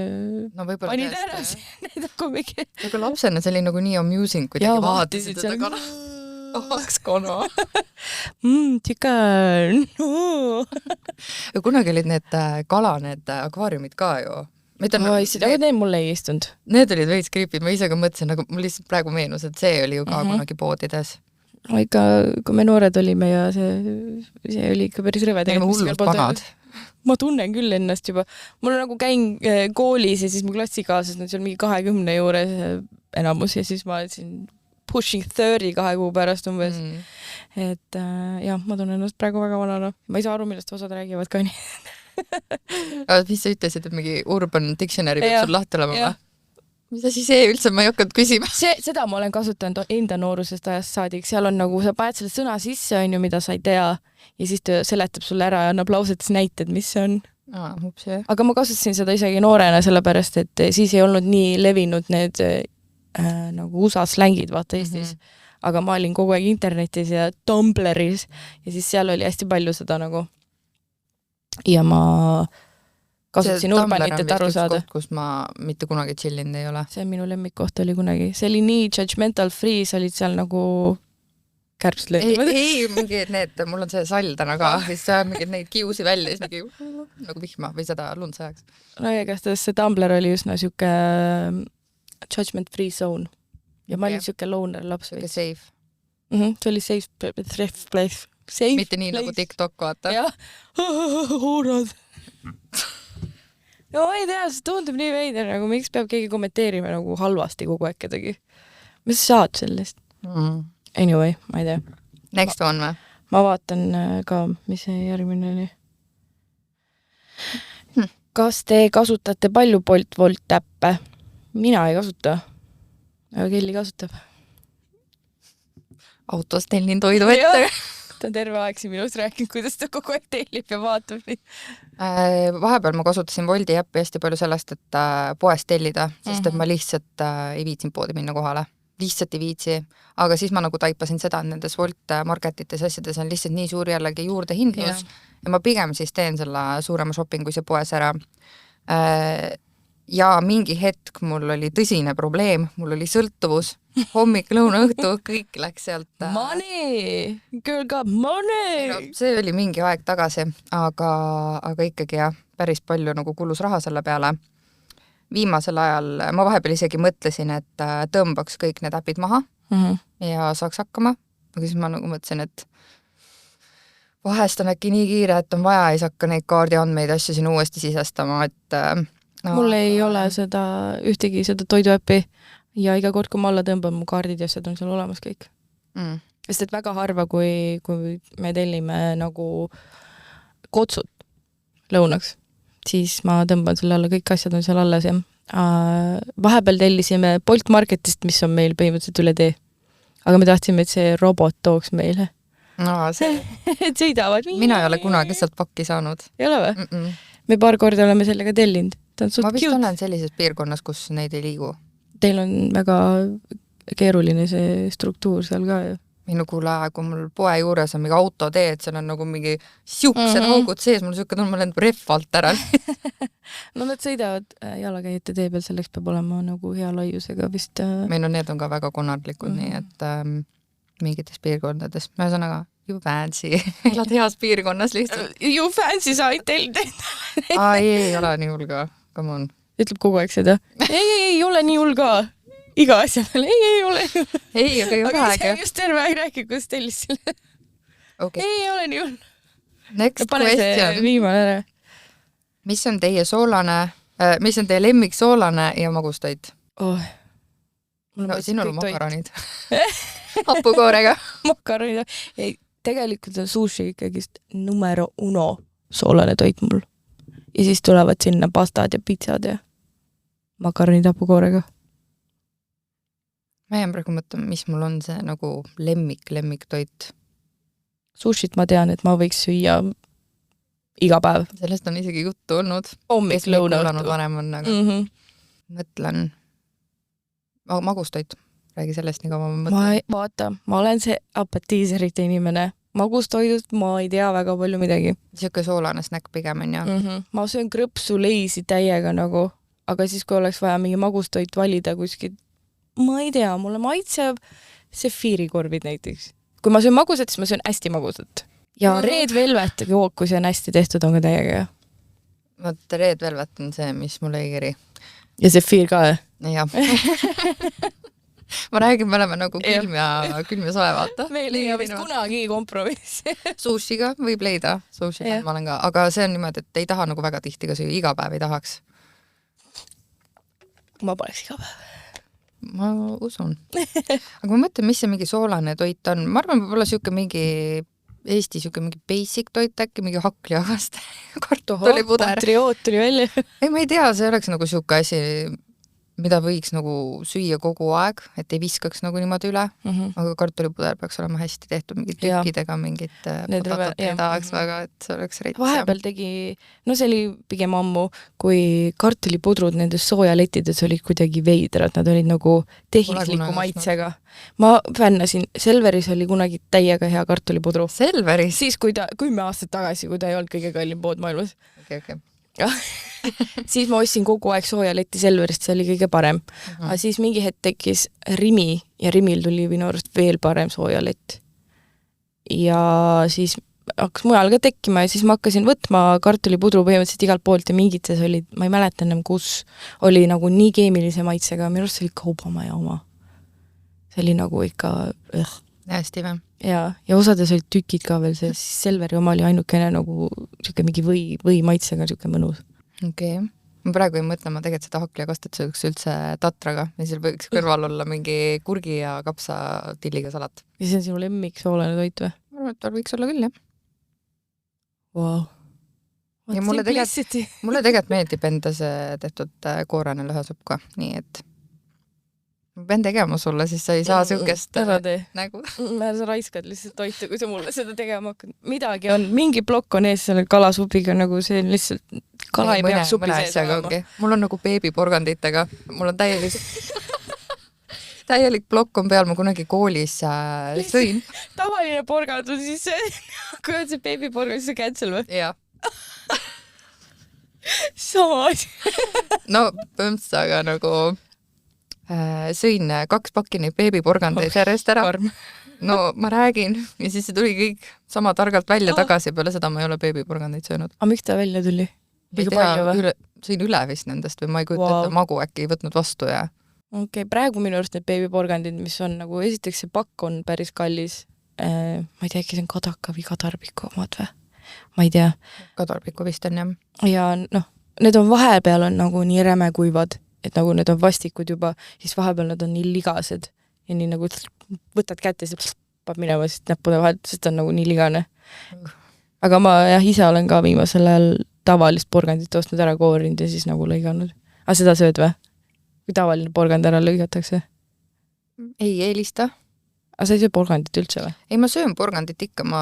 panid ära need nagu mingi... Aga lapsena see oli nagu nii amusing, kui tegi vaatasid seda kana. Tahaks kana. Chicken. Kunagi olid need kala, need akvaariumid ka ju. Aga need mulle ei istunud. Need olid veits creepid, ma ise ka mõtlesin, aga mul lihtsalt praegu meenus, et see oli ju ka kunagi poodides. Ikka, kui me noored olime ja see oli ikka päris rõve. Tegime hullud panad. Ma tunnen küll ennast juba. Mul nagu käin koolis ja siis mu klassikaaslased on seal mingi 20 juures enamus ja siis ma olin pushing 30 2 kuu pärast umbes. Et jah, ma tunnen ennast praegu väga vanana. Ma ei saa aru, millest osad räägivad ka nii. Mis sa ütlesid, et mingi Urban Dictionary peab sul lahti olema? Mida siis üldse ma ei hakanud küsima? Seda ma olen kasutanud enda noorusest ajast saadik. Seal on nagu, sa paned selle sõna sisse, on ju, mida sa ei tea ja siis ta seletab sulle ära ja annab lausetes näited, mis see on. Aga ma kasutasin seda isegi noorena sellepärast, et siis ei olnud nii levinud need nagu USA slängid vaata Eestis. Aga ma olin kogu aeg internetis ja Tumbleris ja siis seal oli hästi palju seda nagu ja ma kasutasin Urbanit, et aru saada. Kus ma mitte kunagi chillinud ei ole. See minu lemmikkoht oli kunagi. See oli nii judgmental free, sa olid seal nagu kärbsed löödavad. Ei, mingi need, mul on see sall täna ka, siis mingid neid kiusi välja, siis mingi nagu vihma või seda lund sajaks. No igatahes see Tumblr oli üsna siuke judgment free zone. Ja ma olin siuke loner laps. Siuke safe. See oli safe place. Safe mitte nii place. Nagu TikTok, vaata. Jah, hoorad. No ei tea, see tundub nii veider, nagu miks peab keegi kommenteerima nagu halvasti kogu aeg kedagi. Mis sa saad sellest? Anyway, ma ei tea. Next one või? Ma vaatan ka, mis see järgmine oli. Kas te kasutate palju Bolt-Volt-täppe? Mina ei kasuta. Aga Kelly kasutab. Autos tellin toidu ette. Ta on terve aeg siin minust rääkinud, kuidas ta kogu aeg tellib ja vaatab. Vahepeal ma kasutasin Wolti äppi hästi palju sellest, et poest tellida, sest et ma lihtsalt ei viitsin poodi minna kohale. Lihtsalt ei viitsi. Aga siis ma nagu taipasin seda, et nendes Wolt marketites asjades on lihtsalt nii suur jällegi juurdehindlus ja ma pigem siis teen selle suurema shoppingu see poes ära. Ja mingi hetk mul oli tõsine probleem, mul oli sõltuvus, hommik, lõuna, õhtu, kõik läks sealt. Money! Girl got money! No, see oli mingi aeg tagasi, aga ikkagi jah, päris palju nagu kulus raha selle peale. Viimasel ajal ma vahepeal isegi mõtlesin, et tõmbaks kõik need äpid maha ja saaks hakkama. Aga siis ma nagu mõtlesin, et vahest on äkki nii kiire, et on vaja, ei hakka neid kaardiandmeid asju siin uuesti sisestama, et mul ei ole seda ühtegi seda toiduäppi ja iga kord, kui ma alla tõmban, mu kaardid ja asjad on seal olemas kõik. Sest et väga harva, kui me tellime nagu kotsud lõunaks, siis ma tõmban selle alla, kõik asjad on seal alles ja vahepeal tellisime Bolt Marketist, mis on meil põhimõtteliselt üle tee. Aga me tahtsime, et see robot tooks meile. No, see... et sõidavad. Mina ei ole kunagi sealt pakki saanud. Ei ole või? Me paar korda oleme sellega tellinud. Ma vist olen sellises piirkonnas, kus neid ei liigu. Teil on väga keeruline see struktuur seal ka ju. Minu kuule, kui mul poe juures on mingi autotee, et seal on nagu mingi siuksed augud sees, mul siuke tundub, ma olen rehv alt ära. No nad sõidavad jalakäijate tee peal, selleks peab olema nagu hea laiusega vist. Meil need on ka väga konarlikud, nii et mingites piirkondades. Me ühesõnaga you fancy. Elad heas piirkonnas lihtsalt. You fancy said tellida. ei ole nii hull ka. Come on. Ütleb kogu aeg seda. Ei ole nii hull ka. Iga asja peale. Ei ole. Ei, aga ei ole aga see just terve aeg rääkib, kuidas tellis selle. Okay. Ei ole nii hull. Next pane question. See viimane ära. Mis on teie lemmiksoolane ja magustoit? Oh. No, sinul on makaronid. Hapukoorega. Makaronid. Ei, tegelikult on sushi ikkagist numero uno soolane toit mul. Ja siis tulevad sinna pastad ja pizzad ja makaronid hapukoorega. Ma jään praegu mõtlema, mis mul on see nagu lemmiktoit. Sushit ma tean, et ma võiks süüa iga päev. Sellest on isegi juttu olnud. Hommik lõuna õhtu. Varem on, aga mõtlen. Magustoit. Räägi sellest nii kaua ma mõtlen. Ma olen see apetiiserite inimene. Magustoidust ma ei tea väga palju midagi. Siuke soolane snäkk pigem on ja. Ma söön krõpsu leisi täiega nagu, aga siis kui oleks vaja mingi magustoit valida kuskil, ma ei tea, mulle maitseb sefiirikorvid näiteks. Kui ma söön magusat, siis ma söön hästi magusat. Ja Red Velvet jook, kui see on hästi tehtud, on ka täiega. Vot Red Velvet on see, mis mulle ei kiri. Ja sefiir ka, jah? Ma räägin, me oleme nagu külm ja soe, vaata. Meil ei ole vist kunagi kompromiss. Sushiga võib leida, sushiga ma olen ka, aga see on niimoodi, et ei taha nagu väga tihti ka süüa, iga päev ei tahaks. Ma poleks iga päev. Ma usun. Aga ma mõtlen, mis see mingi soolane toit on. Ma arvan, võib-olla siuke mingi Eesti siuke mingi basic toit äkki, mingi hakkliagast kartulipuder. Patrioot tuli välja. Ei, ma ei tea, see oleks nagu siuke asi, mida võiks nagu süüa kogu aeg, et ei viskaks nagu niimoodi üle, aga kartulipuder peaks olema hästi tehtud mingid tükkidega, mingid patatot ei tahaks väga, et see oleks reits. Vahepeal tegi, no see oli pigem ammu, kui kartulipudrud nendes soojalettides olid kuidagi veidrad, nad olid nagu tehisliku maitsega. Ma fännasin, Selveris oli kunagi täiega hea kartulipudru. Selveris? Siis, kui ta 10 aastat tagasi, kui ta ei olnud kõige kallim pood maailmas. Okay. Siis ma ostsin kogu aeg soojaletti Selverist, see oli kõige parem. Aga siis mingi hetk tekkis Rimi ja Rimil tuli minu arust veel parem soojalett. Ja siis hakkas mujal ka tekkima ja siis ma hakkasin võtma kartulipudru põhimõtteliselt igalt poolt ja mingites oli, ma ei mäleta ennem, kus oli nagu nii keemilise maitsega, minu arust see oli Kaubamaja oma. See oli nagu ikka hästi või? Ja osades olid tükid ka veel, see Selveri oma oli ainukene nagu siuke mingi või maitsega siuke mõnus. Okei. Ma praegu ei mõtle, ma tegelikult seda hakkliagast, et sööks üldse tatraga ja seal võiks kõrval olla mingi kurgi ja kapsa tilliga salat. Ja see on sinu lemmik soolane toit või? Ma arvan, et tal võiks olla küll, jah. Wow. Ja mulle tegelikult meeldib enda see tehtud koorane lõhesupp ka, nii et ma pean tegema sulle, siis sa ei saa siukest nägu. Sa raiskad lihtsalt toitu, kui sa mulle seda tegema hakkad. Midagi on, mingi plokk on ees selle kalasupiga, nagu see on lihtsalt kala ei peaks supi sees olema. Mul on nagu beebiporganditega, mul on täielik plokk on peal, ma kunagi koolis sõin. Tavaline porgand on siis see, kui on see beebiporgand, siis see cancel või? Jah. Sama asi. No, põmps, aga nagu sõin 2 pakki neid beebiporgandeid järjest ära. No ma räägin ja siis see tuli kõik sama targalt välja tagasi, peale seda ma ei ole beebiporgandeid söönud. Aga miks ta välja tuli? Sõin üle vist nendest või ma ei kujuta, et magu äkki ei võtnud vastu ja... Okei, praegu minu arust need beebiporgandid, mis on nagu, esiteks see pakk on päris kallis. Ma ei tea, äkki see on Kadaka või Kadarpiku omad või? Ma ei tea. Kadarpiku vist on, jah. Ja noh, need on vahepeal on nagu nii räme kuivad, et nagu need on vastikud juba, siis vahepeal nad on nii ligased ja nii nagu võtad kätte ja siis peab minema näppude vahelt, sest on nagu nii ligane. Aga ma ise olen ka viimasel ajal tavalist porgandit ostnud ära koorinud ja siis nagu lõiganud. Aga seda sööd või? Kui tavaline porgand ära lõigatakse? Ei eelista. Aga sa ei söö porgandit üldse või? Ei, ma söön porgandit ikka, ma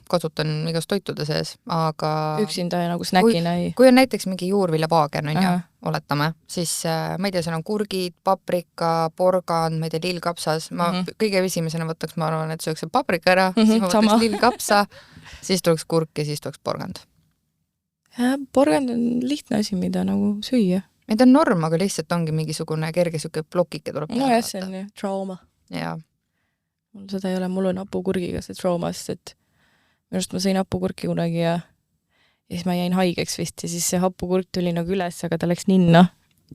kasutan igast toitude sees, aga... Üksinda ja nagu snäkina ei... Kui on näiteks mingi juurviljapaagen, on ju, oletame, siis ma ei tea, seal on kurgid, paprika, porgand, ma ei tea, lillkapsas. Ma kõige esimesena võtaks, ma arvan, et sööks paprika ära, siis ma võtaks lillkapsa, siis tuleks kurk ja siis tuleks porgand. Porgand on lihtne asi, mida nagu süüa. Need on norm, aga lihtsalt ongi mingisugune kerge siuke plokike tuleb. No jah, see on ju trauma. Jaa. Mul seda ei ole, mul on hapukurgiga see trauma, sest et minu arust ma sõin hapukurki kunagi ja siis ma jäin haigeks vist ja siis see hapukurk tuli nagu üles, aga ta läks ninna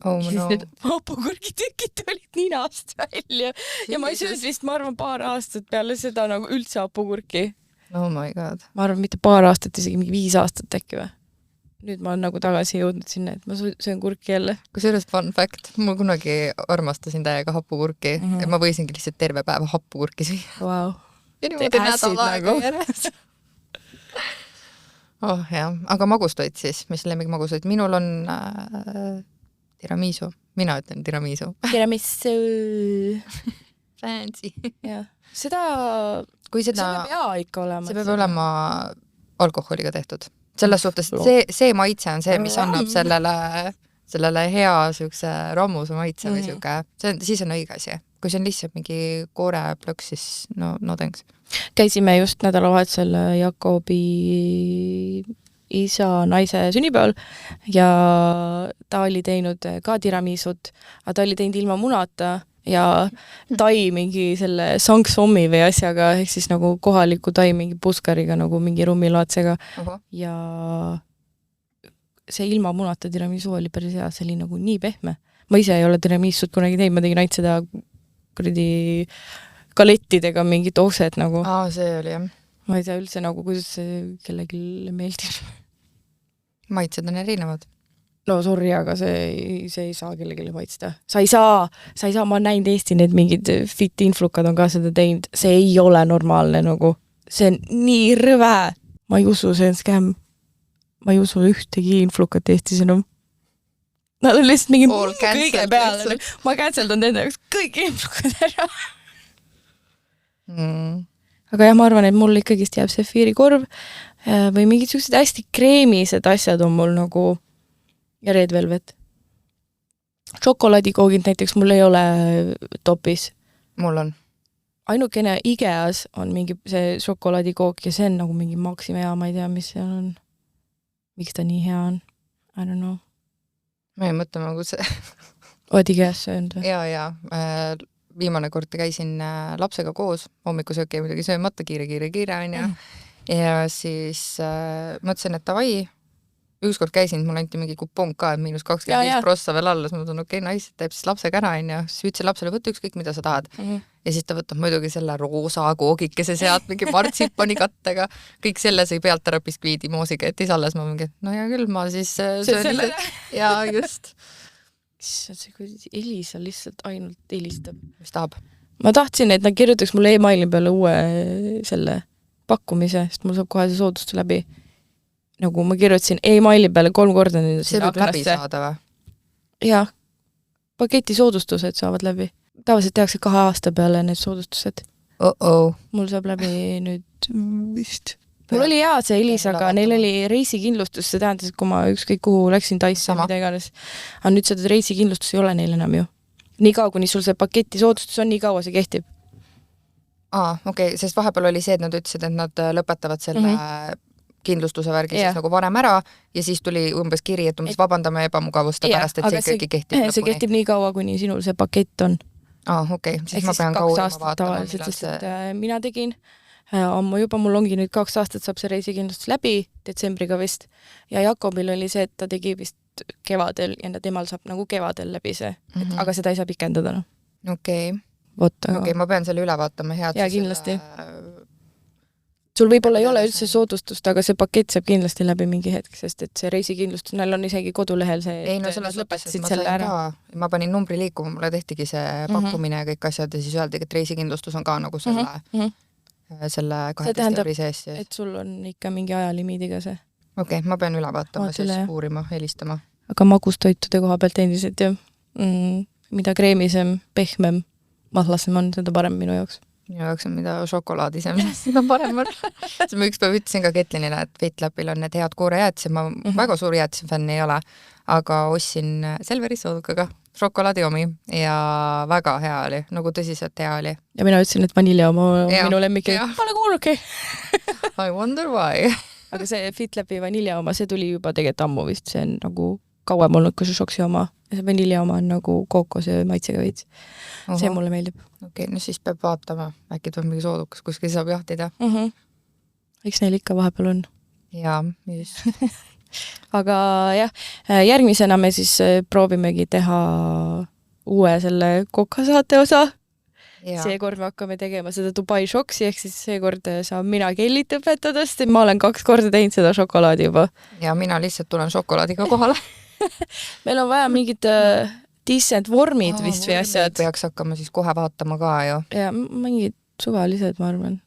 Oh, ja siis no. need hapukurgitükid olid ninast välja ja ma ei söönud vist, ma arvan, 2 aastat peale seda nagu üldse hapukurki. Oh my god. Ma arvan, mitte 2 aastat, isegi mingi 5 aastat äkki või. Nüüd ma olen nagu tagasi jõudnud sinna, et ma söön kurki jälle. Kusjuures fun fact, ma kunagi armastasin täiega hapukurki ja ma võisingi lihtsalt terve päeva hapukurki süüa. Wow. Ja niimoodi nädal aega järjest. Oh jah, aga magustoit siis, mis lemmikmagustoit? Minul on tiramisu. Mina ütlen tiramisu. Tiramisu. Fancy. Jah. Seda see peab hea ikka olema. See peab olema alkoholiga tehtud. Selles suhtes, see maitse on see, mis annab sellele hea siukse rammuse maitse või siuke, siis on õige asi. Kui see on lihtsalt mingi kooreplõks, siis no thanks. Käisime just nädalavahetusel Jakobi isa naise sünnipäeval ja ta oli teinud ka tiramisut, aga ta oli teinud ilma munata ja tai mingi selle sangsommi või asjaga, ehk siis nagu kohaliku tai mingi puskariga, nagu mingi rummilaatsega. Ja see ilma munata tiramisu oli päris hea, see oli nagu nii pehme. Ma ise ei ole tiramisut kunagi teinud, ma tegin ainult seda kuradi galettidega mingit okset nagu. See oli jah. Ma ei tea üldse nagu, kuidas see kellelgi meeldib. Maitsed on erinevad. No sorry, aga see ei saa kellelegi maitsta. Sa ei saa, ma näinud Eesti need mingid fit influkad on ka seda teinud. See ei ole normaalne nagu. See on nii rõve. Ma ei usu, see on scam. Ma ei usu ühtegi influkat Eestis enam. Nad on lihtsalt mingi kõige peale. Ma canceldan enda jaoks kõik influkad ära. Aga jah, ma arvan, et mul ikkagist jääb sefiirikorv või mingid sellised hästi kreemised asjad on mul nagu ja Red Velvet. Šokolaadikoogid näiteks mul ei ole topis. Mul on. Ainukene Ikeas on mingi see šokolaadikook ja see on nagu mingi Maxima hea, ma ei tea, mis seal on. Miks ta nii hea on? I don't know. Ma ei mõtle nagu see. Oled Ikeas söönud või? Ja. Viimane kord käisin lapsega koos, hommikusööki ja muidugi söömata kiire on ja. Ja siis mõtlesin, et tavai, ükskord käisin, mul anti mingi kupong ka, et -25% veel alla, siis ma mõtlen, okei, nice, teeb siis lapsega ära, ja siis ütlesin lapsele, võtta ükskõik, mida sa tahad. Ja siis ta võtab muidugi selle roosa koogikese sealt, mingi martsipani kattega, kõik selle sõi pealt ära biskviidi moosiga, et siis alles ma mingi, no hea küll, ma siis söön. Ja just. See Elisa lihtsalt ainult helistab. Mis tahab? Ma tahtsin, et nad kirjutaks mulle e-maili peale uue selle pakkumise, sest mul saab kohe see soodustus läbi. Nagu ma kirjutasin e-maili peale 3 korda. See võib läbi saada või? Jah. Paketi soodustused saavad läbi. Tavaliselt tehakse 2 aasta peale need soodustused. Mul saab läbi nüüd vist. Mul oli hea see Elisaga, neil oli reisikindlustus, see tähendas, et kui ma ükskõik kuhu läksin Taisse, mida iganes. Aga nüüd seda reisikindlustus ei ole neil enam ju. Nii kaua, kuni sul see paketi soodustus on, nii kaua see kehtib. Okei, sest vahepeal oli see, et nad ütlesid, et nad lõpetavad selle kindlustuse värgi siis nagu varem ära ja siis tuli umbes kiri, et umbes vabandame ebamugavuste pärast, et see kõik kehtib lõpuni. See kehtib nii kaua, kuni sinul see pakett on. Okei, siis ma pean kaua vaatama, mina tegin ammu juba, mul ongi nüüd 2 aastat saab see reisikindlustus läbi, detsembriga vist, ja Jakobil oli see, et ta tegi vist kevadel ja temal saab nagu kevadel läbi see, aga seda ei saa pikendada. Okei, ma pean selle üle vaatama head. Ja kindlasti. Sul võib-olla ei ole üldse soodustust, aga see pakett saab kindlasti läbi mingi hetk, sest et see reisikindlustus, neil on isegi kodulehel see, et nad lõpetasid selle ära. Ma panin numbri liikuma, mulle tehtigi see pakkumine ja kõik asjad ja siis öeldi, et reisikindlustus on ka nagu selle 12 euri sees. Et sul on ikka mingi ajalimiidiga see. Okei, ma pean üle vaatama, siis uurima, helistama. Aga magustoitude koha pealt endiselt ja mida kreemisem, pehmem, mahlasem on, seda parem minu jaoks. Minu jaoks on mida šokolaadisem, seda parem on. Ma ükspäev ütlesin ka Ketlinile, et Veitlapil on need head koorejäätised, ma väga suur jäätise fänn ei ole, aga ostsin Selveri soodukaga šokolaadiomi ja väga hea oli, nagu tõsiselt hea oli. Ja mina ütlesin, et vanilja oma minu lemmik. Ole kuulnudki. I wonder why. Aga see Fitlapi vanilja oma, see tuli juba tegelikult ammu vist, see on nagu kauem olnud kui see šoksi oma. Ja see vanilja oma on nagu kookose maitsega veits. See mulle meeldib. Okei, no siis peab vaatama, äkki tuleb mingi soodukas, kuskil saab jahtida. Eks neil ikka vahepeal on. Jaa, just. aga jah, järgmisena me siis proovimegi teha uue selle kokasaate osa. Seekord me hakkame tegema seda Dubai Shoksi, ehk siis seekord saan mina Kellit õpetada, sest ma olen 2 korda teinud seda šokolaadi juba. Ja mina lihtsalt tulen šokolaadiga kohale. Meil on vaja mingid decent vormid vist või asjad. Peaks hakkama siis kohe vaatama ka ju. Ja mingid suvalised, ma arvan.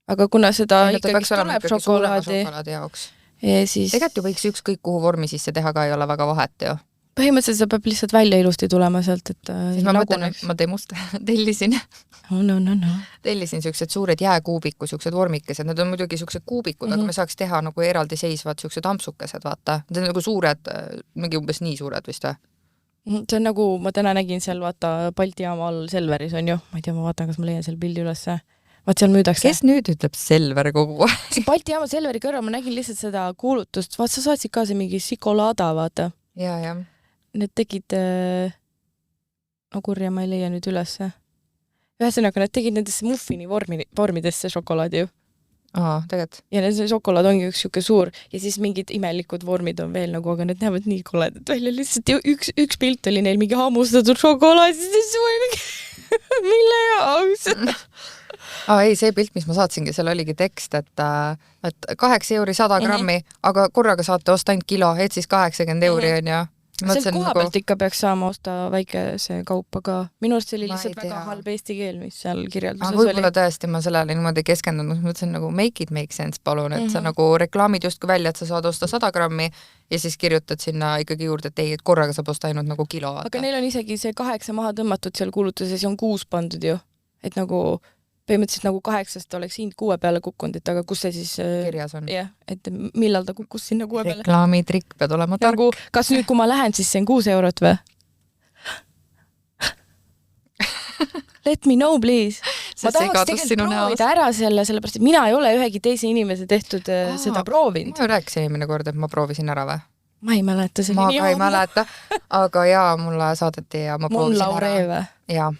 Aga kuna seda ikkagi tuleb šokolaadi jaoks. Siis... Tegelikult ju võiks ükskõik kuhu vormi sisse teha ka ei ole väga vahet ju. Põhimõtteliselt see peab lihtsalt välja ilusti tulema sealt, et siis ma mõtlen, et ma tellisin. No. Tellisin siuksed suured jääkuubiku, siuksed vormikesed. Need on muidugi siuksed kuubikud, aga me saaks teha nagu eraldi seisvad siuksed ampsukesed, vaata. Need on nagu suured, mingi umbes nii suured vist või? See on nagu, ma täna nägin seal, vaata, Balti jaama all Selveris on ju. Ma ei tea, ma vaatan, kas ma leian seal pildi ülesse. Vaat seal müüdakse. Kes nüüd ütleb Selver kogu? See Balti jaama Selveri kõrval, ma nägin lihtsalt seda kuulutust. Vaat sa saatsid ka see mingi Sikolada, vaata. Ja. Need tegid, kurja ma ei leia nüüd ülesse. Ühesõnaga, nad tegid nendesse muffini vormidesse šokolaadi ju. Tegelikult. Ja need šokolaad ongi üks siuke suur ja siis mingid imelikud vormid on veel nagu, aga need näevad nii koledad välja. Lihtsalt üks pilt oli neil mingi hammustatud šokolaad, siis või mingi, mille jaoks? Ei, see pilt, mis ma saatsingi, seal oligi tekst, et 8 euri 100 grammi, aga korraga saate osta ainult kilo, et siis 80 euri on ja seal koha pealt ikka peaks saama osta väikese kaupa ka. Minu arust see oli lihtsalt väga halb eesti keel, mis seal kirjelduses oli. Võib-olla tõesti ma sellele niimoodi keskendunud, mõtlesin nagu make it make sense, palun, et sa nagu reklaamid justkui välja, et sa saad osta 100 grammi ja siis kirjutad sinna ikkagi juurde, et ei, et korraga saab osta ainult nagu kilo. Aga neil on isegi see 8 maha tõmmatud seal kuulutuses ja on 6 pandud ju, et nagu põhimõtteliselt nagu 8 oleks hind 6 peale kukkunud, et aga kus see siis kirjas on? Jah, et millal ta kukkus sinna 6 peale? Reklaamitrikk pead olema tark. Nagu, kas nüüd, kui ma lähen, siis see on 6 eurot või? Let me know, please. Ma tahaks tegelikult proovida ära sellepärast, et mina ei ole ühegi teise inimese tehtud seda proovinud. Ma rääkisin eelmine kord, et ma proovisin ära või? Ma ei mäleta. Ma ka ei mäleta, aga jaa, mulle saadeti ja ma proovisin ära. Ja,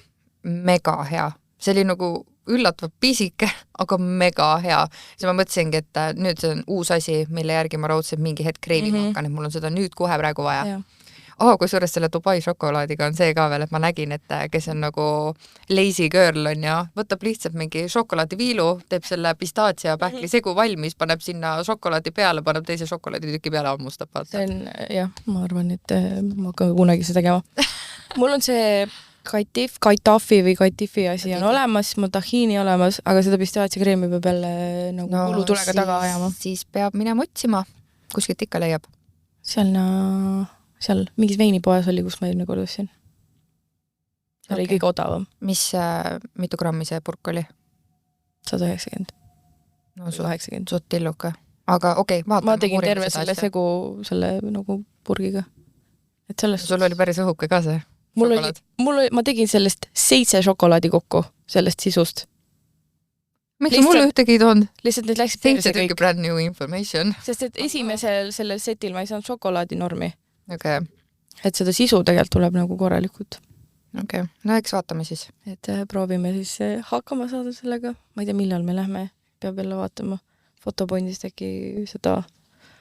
mega hea. See oli nagu üllatva pisike, aga mega hea. Siis ma mõtlesingi, et nüüd see on uus asi, mille järgi ma raudselt mingi hetk kreevima hakkan, et mul on seda nüüd kohe praegu vaja. Kui suures selle Dubai šokolaadiga on see ka veel, et ma nägin, et kes on nagu lazy girl on ja võtab lihtsalt mingi šokolaadiviilu, teeb selle pistaatsia pähkli segu valmis, paneb sinna šokolaadi peale, paneb teise šokolaaditüki peale, ammustab. See on, jah, ma arvan, et ma hakkan kunagi seda tegema. Mul on see Kaitafi või Kaitifi asi on olemas, mul tahiini olemas, aga seda pistaatsikreemi peab jälle nagu kulutulega taga ajama. Siis peab minema otsima, kuskilt ikka leiab. Seal mingis veinipoes oli, kus ma eelmine kord ostsin. See oli kõige odavam. Mitu grammi see purk oli? 190. No 180. Suht tilluka. Aga vaatame. Ma tegin terve selle segu selle nagu purgiga. Et sellest... Sul oli päris õhuke ka see? Ma tegin sellest 7 šokolaadi kokku, sellest sisust. Miks mulle ühtegi ei toonud? Lihtsalt need läksid perse kõik. Brand new information. Sest et esimesel sellel setil ma ei saanud šokolaadi normi. Okay. Et seda sisu tegelikult tuleb nagu korralikult. No eks vaatame siis. Et proovime siis hakkama saada sellega. Ma ei tea, millal me lähme. Peab jälle vaatama fotopondist äkki seda...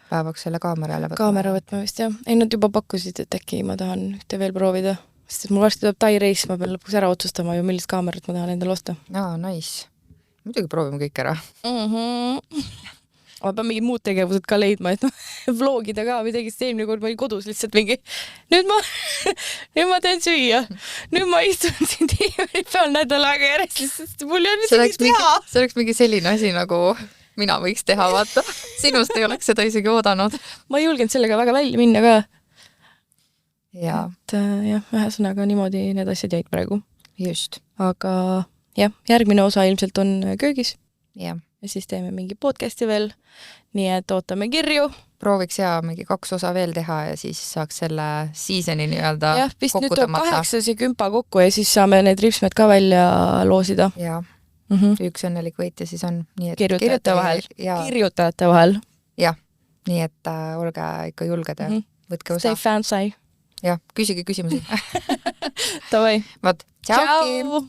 Päevaks selle kaamera võtma vist, jah. Ei, nad juba pakkusid, et äkki ma tahan ühte veel proovida. Sest et mul varsti tuleb Tai reis, ma pean lõpuks ära otsustama ju, millist kaamerat ma tahan endale osta. Nice. Muidugi proovime kõik ära. Ma pean mingid muud tegevused ka leidma, et vlogida ka midagi, sest eelmine kord ma olin kodus lihtsalt mingi, nüüd ma teen süüa. Nüüd ma istun siin tiimeri peal nädal aega järjest, sest mul ei ole midagi teha. See oleks mingi selline asi, nagu mina võiks teha, vaata. Sinust ei oleks seda isegi oodanud. Ma ei julgenud sellega väga välja minna ka. Ja. Et ühesõnaga niimoodi need asjad jäid praegu. Just. Aga jah, järgmine osa ilmselt on köögis. Ja siis teeme mingi podcasti veel. Nii et ootame kirju. Prooviks mingi 2 osa veel teha ja siis saaks selle seasoni nii-öelda kokku tõmmata. Jah, vist nüüd tuleb 8 ja kümpa kokku ja siis saame need ripsmed ka välja loosida. Ja. Üks õnnelik võitja siis on. Nii et kirjutajate vahel. Jah, nii et olge ikka julged ja võtke osa. Stay fancy. Jah, küsige küsimusi. Davai. Tšau!